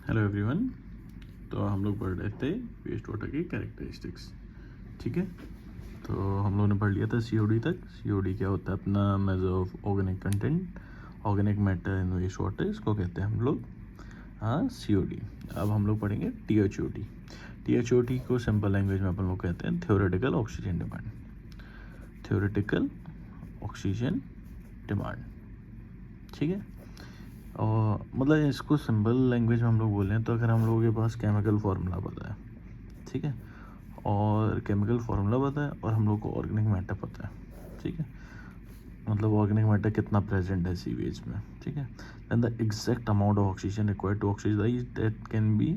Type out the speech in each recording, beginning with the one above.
Hello everyone. तो हम लोग पढ़ रहे थे वेस्ट वाटर की कैरेक्टरिस्टिक्स। ठीक है, तो हम लोगों ने पढ़ लिया था सीओडी तक। सीओडी क्या होता है? अपना measure of organic content, organic matter in waste water, इसको कहते हैं हम लोग सीओडी। अब हम लोग पढ़ेंगे टीएचओडी। टीएचओडी को सिंपल लैंग्वेज में अपन लोग कहते हैं theoretical oxygen demand. Theoretical oxygen demand, ठीक है। और मतलब इसको सिंपल लैंग्वेज में हम लोग बोलें तो अगर हम लोगों के पास केमिकल फार्मूला पता है, ठीक है, और केमिकल फार्मूला पता है और हम लोग को ऑर्गेनिक मैटर पता है, ठीक है, मतलब ऑर्गेनिक मैटर कितना प्रेजेंट है सीवेज में, ठीक है, then the exact amount of oxygen required to oxidise that can be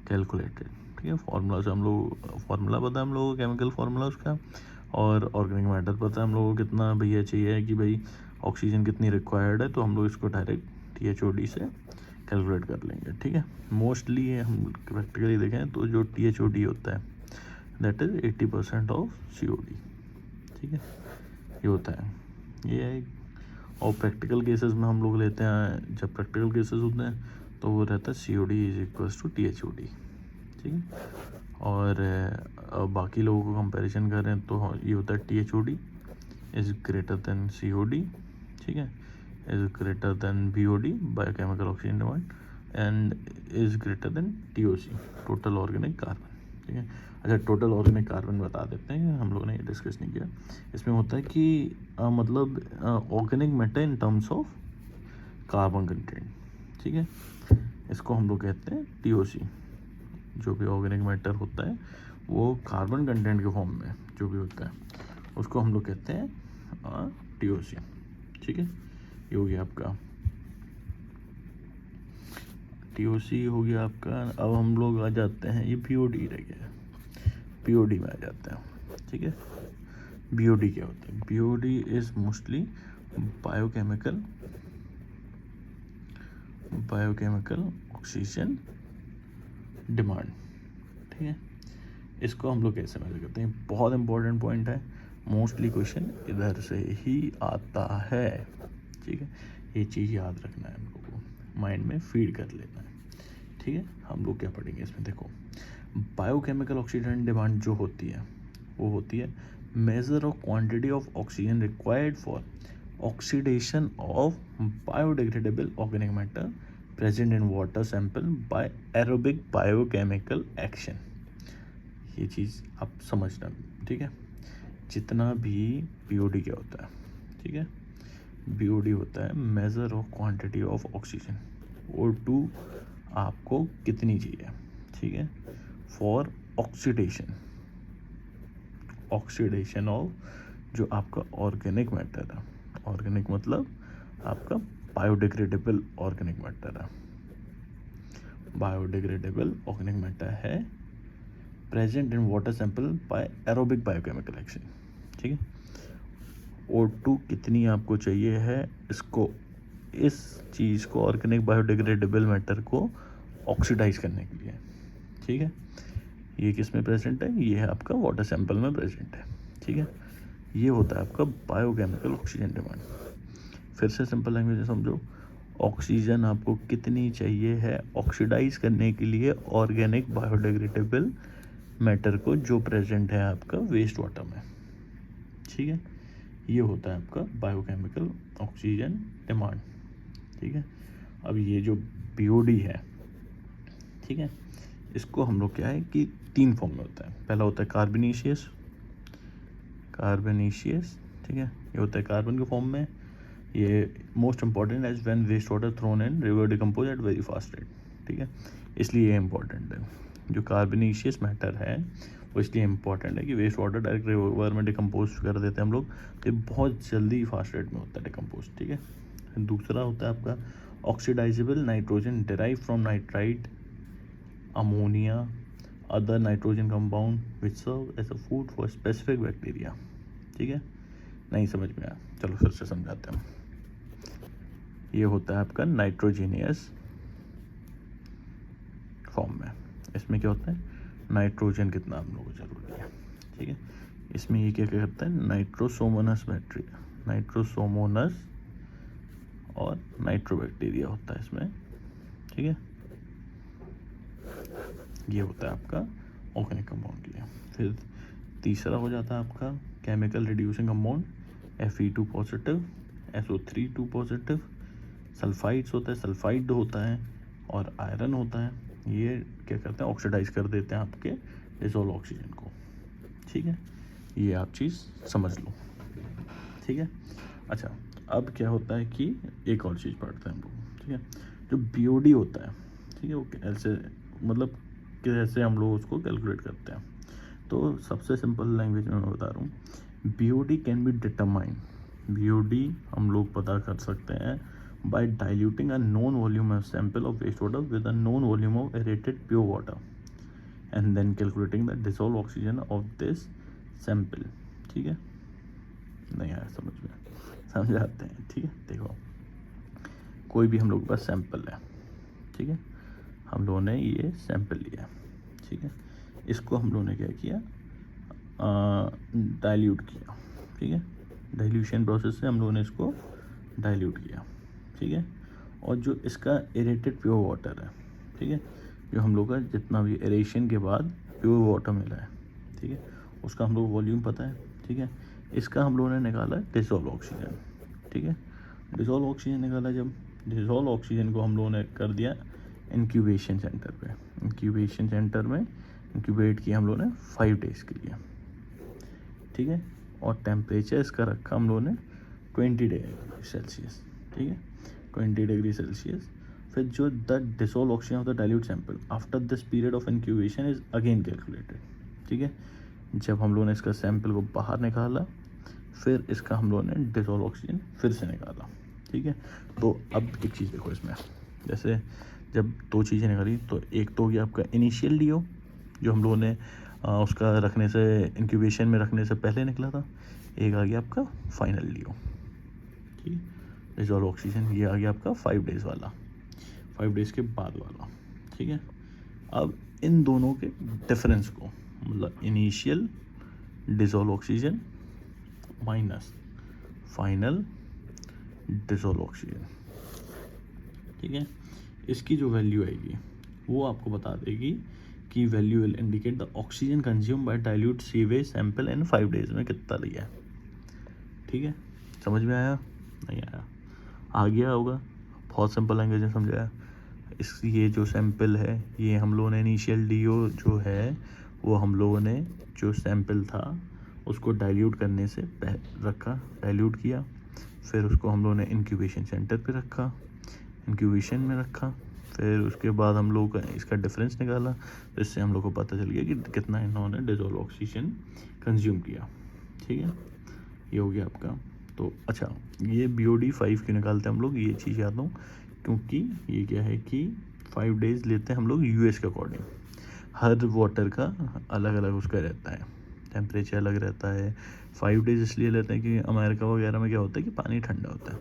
calculated. ठीक है, फार्मूला से हम लोग फार्मूला पता है हम लोगों को, केमिकल फार्मूला उसका, और ऑर्गेनिक मैटर पता है हम लोगों को कितना भैया चाहिए कि भाई ऑक्सीजन कितनी रिक्वायर्ड है, तो हम लोग इसको डायरेक्ट टीएचओडी से कैलकुलेट कर लेंगे। ठीक है, मोस्टली हम प्रैक्टिकली देखें तो जो टीएचओडी होता है दैट इज़ 80% ऑफ सीओडी। ठीक है, ये होता है, ये है। और प्रैक्टिकल केसेस में हम लोग लेते हैं, जब प्रैक्टिकल केसेस होते हैं तो वो रहता है सीओडी इज इक्वल्स टू टीएचओडी। ठीक है, और बाकी लोगों को कंपैरिजन करें तो ये होता है टीएचओडी इज़ ग्रेटर देन सीओडी, ठीक है, is greater than BOD biochemical oxygen demand, and is greater than TOC total organic carbon. ठीक है, अच्छा टोटल ऑर्गेनिक कार्बन बता देते हैं, हम लोगों ने ये डिस्कस नहीं किया। इसमें होता है कि मतलब organic matter in terms of carbon content. ठीक है, इसको हम लोग कहते हैं टीओसी। जो भी ऑर्गेनिक मैटर होता है वो कार्बन कंटेंट के फॉर्म में जो भी होता है उसको हम लोग कहते हैं टीओसी। ठीक है, ये हो गया आपका टीओसी हो गया आपका। अब हम लोग आ जाते हैं, ये बीओडी रह गया, बीओडी में आ जाते हैं। ठीक है, बीओडी क्या होता है? BOD is mostly biochemical oxygen demand. ठीक है, इसको हम लोग कैसे मेजर करते हैं? बहुत इंपॉर्टेंट पॉइंट है, मोस्टली क्वेश्चन इधर से ही आता है। ठीक है, ये चीज़ याद रखना है, हम लोग को माइंड में फीड कर लेना है। ठीक है, हम लोग क्या पढ़ेंगे इसमें? देखो, बायोकेमिकल ऑक्सीजन डिमांड जो होती है वो होती है measure of quantity of oxygen required for oxidation of biodegradable organic matter present in water sample by aerobic biochemical action. ये चीज़ आप समझना, ठीक है। जितना भी बीओडी क्या होता है, ठीक है, बीओडी होता है measure of quantity of oxygen, O2 आपको कितनी चाहिए, ठीक है, फॉर ऑक्सीडेशन ऑफ जो आपका ऑर्गेनिक मैटर है। ऑर्गेनिक मतलब आपका बायोडिग्रेडेबल ऑर्गेनिक मैटर है, बायोडिग्रेडेबल ऑर्गेनिक मैटर है present in water sample by aerobic biochemical action. ठीक है, O2 कितनी आपको चाहिए है, इसको इस चीज़ को ऑर्गेनिक बायोडिग्रेडेबल मैटर को ऑक्सीडाइज करने के लिए। ठीक है, ये किस में प्रेजेंट है? ये है आपका वाटर सैंपल में प्रेजेंट है। ठीक है, ये होता है आपका बायोकेमिकल ऑक्सीजन डिमांड। फिर से सिंपल लैंग्वेज में समझो, ऑक्सीजन आपको कितनी चाहिए है ऑक्सीडाइज करने के लिए ऑर्गेनिक बायोडिग्रेडेबल मैटर को जो प्रेजेंट है आपका वेस्ट वाटर में। ठीक है, ये होता है आपका बायोकेमिकल ऑक्सीजन डिमांड। ठीक है, अब ये जो बीओडी है, ठीक है, इसको हम लोग क्या है कि 3 फॉर्म में होता है। पहला होता है कार्बोनेशियस, ठीक है, ये होता है कार्बन के फॉर्म में। ये most important as when waste water thrown in river decompose at very fast rate. ठीक है, इसलिए ये इंपॉर्टेंट है। जो कार्बोनेशियस मैटर है वो इसलिए इंपॉर्टेंट है कि वेस्ट वाटर डायरेक्ट रिवर में डिकम्पोज कर देते हैं हम लोग, तो बहुत जल्दी फास्ट रेट में होता है डिकम्पोज। ठीक है, दूसरा होता है आपका oxidisable nitrogen derive from nitrite, ammonia, other nitrogen compound which serve as a food for specific bacteria. ठीक है, नहीं समझ में आया, चलो फिर से समझाते हैं। ये होता है आपका नाइट्रोजीनियस फॉर्म में। इसमें क्या होता है? नाइट्रोजन कितना हम लोगों को जरूरी है। ठीक है, इसमें ये क्या करता है? नाइट्रोसोमोनस बैक्टीरिया, नाइट्रोसोमोनस और नाइट्रोबैक्टीरिया होता है इसमें। ठीक है, ये होता है आपका ऑर्गेनिक कंपाउंड के लिए। फिर तीसरा हो जाता है आपका chemical reducing compound, Fe2 positive, SO3 positive, sulphides होता है, सल्फाइड होता है और आयरन होता है। ये क्या करते हैं, ऑक्सीडाइज कर देते हैं आपके डिसॉल्व ऑक्सीजन को। ठीक है, ये आप चीज़ समझ लो। ठीक है, अच्छा अब क्या होता है कि एक और चीज़ पढ़ते हैं हम लोग। ठीक है, जो BOD होता है, ठीक है, वो कैसे मतलब कैसे हम लोग उसको कैलकुलेट करते हैं। तो सबसे सिंपल लैंग्वेज में मैं बता रहा हूँ, BOD can be determine, BOD हम लोग पता कर सकते हैं by diluting a known volume of sample of wastewater with a known volume of aerated pure water and then calculating the dissolved oxygen of this sample। ठीक है, नहीं आया समझ में, समझाते हैं। ठीक है, देखो कोई भी हम लोग के पास सैंपल है, ठीक है, हम लोगों ने ये सैंपल लिया, ठीक है, इसको हम लोगों ने क्या किया, डाइल्यूट किया। ठीक है, डाइल्यूशन प्रोसेस से हम लोगों ने इसको डाइल्यूट किया। ठीक है, और जो इसका एरेटेड प्योर वाटर है, ठीक है, जो हम लोग का जितना भी एरेशन के बाद प्योर वाटर मिला है, ठीक है, उसका हम लोग वॉल्यूम पता है। ठीक है, इसका हम लोगों ने निकाला डिसॉल्व ऑक्सीजन। ठीक है, डिसॉल्व ऑक्सीजन निकाला, जब डिसॉल्व ऑक्सीजन को हम लोगों ने कर दिया इंक्यूबेशन सेंटर पे, इंक्यूबेशन सेंटर में इंक्यूबेट किया हम लोगों ने 5 डेज़ के लिए। ठीक है, और टेम्परेचर इसका रखा हम लोगों ने 20 डिग्री सेल्सियस। ठीक है, 20 डिग्री सेल्सियस। फिर जो the dissolve oxygen of the dilute sample after this period of incubation is again calculated. ठीक है, जब हम लोगों ने इसका सैंपल को बाहर निकाला, फिर इसका हम लोगों ने डिसॉल्व ऑक्सीजन फिर से निकाला। ठीक है, तो अब एक चीज़ देखो इसमें, जैसे जब 2 चीज़ें निकाली तो एक तो हो गया आपका इनिशियल DO जो हम लोगों ने उसका रखने से इंक्यूबेशन में रखने से पहले निकला था, एक आ गया आपका फाइनल DO। ठीक है, डिसॉल्व ऑक्सीजन ये आ गया आपका 5 डेज़ वाला, 5 डेज़ के बाद वाला। ठीक है, अब इन दोनों के डिफरेंस को, मतलब initial dissolve oxygen minus final dissolve oxygen, ठीक है, इसकी जो वैल्यू आएगी वो आपको बता देगी कि value will indicate the oxygen consume by dilute sewage sample in 5 days में कितना लिया है। ठीक है, समझ में आया, नहीं आया, आ गया होगा, बहुत सिंपल लैंग्वेज में समझाया। ये जो सैंपल है, ये हम लोगों ने इनिशियल DO जो है वो हम लोगों ने जो सैंपल था उसको डाइल्यूट करने से रखा, डाइल्यूट किया, फिर उसको हम लोगों ने इंक्यूबेशन सेंटर पे रखा, इंक्यूबेशन में रखा, फिर उसके बाद हम लोग का इसका डिफरेंस निकाला, तो इससे हम लोग को पता चल गया कि कितना इन्होंने डिसॉल्व ऑक्सीजन कंज्यूम किया। ठीक है, ये हो गया आपका। तो अच्छा, ये BOD 5 क्यों निकालते हैं हम लोग, ये चीज़ याद हो, क्योंकि ये क्या है कि 5 डेज़ लेते हैं हम लोग US के अकॉर्डिंग। हर वाटर का अलग अलग उसका रहता है, टेम्परेचर अलग रहता है। 5 डेज़ इसलिए लेते हैं कि अमेरिका वगैरह में क्या होता है कि पानी ठंडा होता है,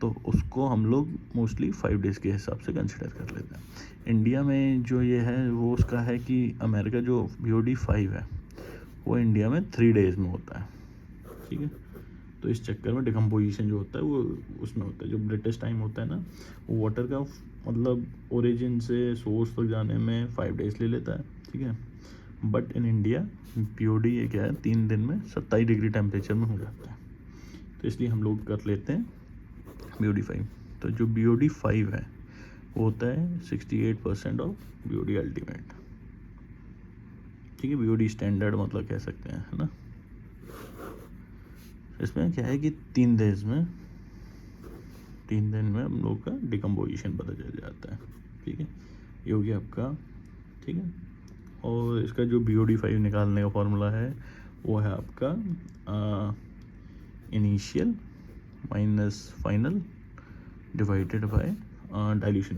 तो उसको हम लोग मोस्टली 5 डेज़ के हिसाब से कंसिडर कर लेते हैं। इंडिया में जो ये है वो उसका है कि अमेरिका जो BOD 5 है वो इंडिया में 3 डेज़ में होता है। ठीक है, तो इस चक्कर में डिकम्पोजिशन जो होता है वो उसमें होता है। जो ब्रिटिश टाइम होता है ना, वो वाटर का मतलब ओरिजिन से सोर्स तक जाने में 5 डेज़ ले लेता है। ठीक है, बट इन इंडिया BOD ये क्या है 3 दिन में 27 डिग्री टेम्परेचर में हो जाता है, तो इसलिए हम लोग कर लेते हैं BOD 5। तो जो BOD 5 है वो होता है 68% ऑफ BOD अल्टीमेट। ठीक है, BOD स्टैंडर्ड मतलब कह सकते हैं, है ना। इसमें क्या है कि 3 दिन में हम लोग का डिकम्पोजिशन पता चल जाता है। ठीक है, ये हो गया आपका। ठीक है, और इसका जो BOD 5 निकालने का फॉर्मूला है वो है आपका initial minus final divided by dilution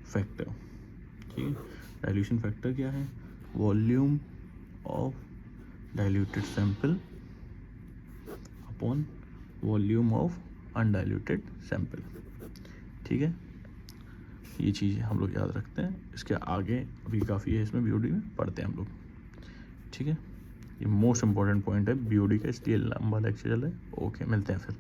factor. ठीक है, डाइल्यूशन फैक्टर क्या है, volume of diluted sample upon volume of undiluted sample. ठीक है, ये चीज़ें हम लोग याद रखते हैं। इसके आगे अभी काफ़ी है इसमें BOD में, पढ़ते हैं हम लोग। ठीक है, ये मोस्ट इम्पॉर्टेंट पॉइंट है BOD का, इसलिए लंबा लेक्चर चल रहा है। ओके, मिलते हैं फिर।